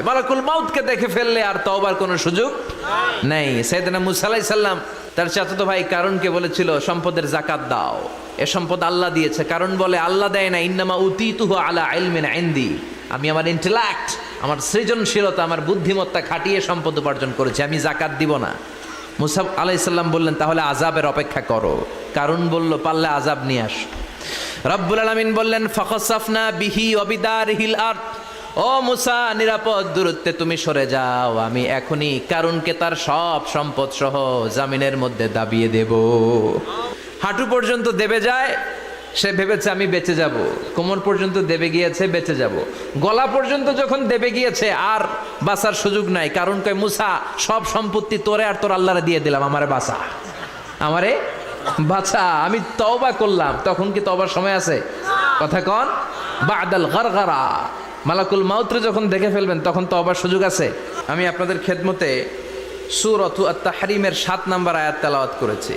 মালাকুল মাউতকে দেখে ফেললে আর তওবার কোনো সুযোগ নেই। সাইয়েদনা মুসা আলাইহিস সালাম তার চাচাতো ভাই কারণকে বলেছিল সম্পদের যাকাত দাও, এ সম্পদ আল্লাহ দিয়েছে। কারণ বলে আল্লাহ দেয় না, ইন্নামা উতীতুহু আলা ইলমিন ইনদি, আমি আমার ইন্টেলেক্ট, আমার সৃজনশীলতা, আমার বুদ্ধিমত্তা খাটিয়ে সম্পদ উপার্জন করেছি, আমি যাকাত দিব না। মুসা আলাইহিস সালাম বললেন তাহলে আযাবের অপেক্ষা করো। কারণ বলল পারলে আযাব নিয়ে আস। রব্বুল আলামিন বললেন ফাখাসাফনা বিহি ওয়া বিদারিহিল আরদ, ও মুসা নিরাপদ দূরত্বে তুমি সরে যাও, আমি এখনই কারুনকে তার সব সম্পদ সহ জামিনের মধ্যে দাবিয়ে দেব। হাঁটু পর্যন্ত দেবে যায়, সে ভেবেছে আমি বেঁচে যাব, কোমর পর্যন্ত দেবে গিয়েছে বেঁচে যাব, গলা পর্যন্ত যখন দেবে গিয়েছে আর বাঁচার সুযোগ নাই। কারণ কয় মুসা সব সম্পত্তি তোরে আর তোর আল্লাহরে দিয়ে দিলাম, আমারে বাঁচা, আমারে বাঁচা, আমি তওবা করলাম। তখন কি তওবার সময় আছে? কথা কন, বাদাল গারগারা, মালাকুল মাউতরে যখন দেখে ফেলবেন তখন তওবার সুযোগ আছে। আমি আপনাদের খেদমতে সূরাতু আত-তাহরীমের 7 নম্বর আয়াত তেলাওয়াত করেছি।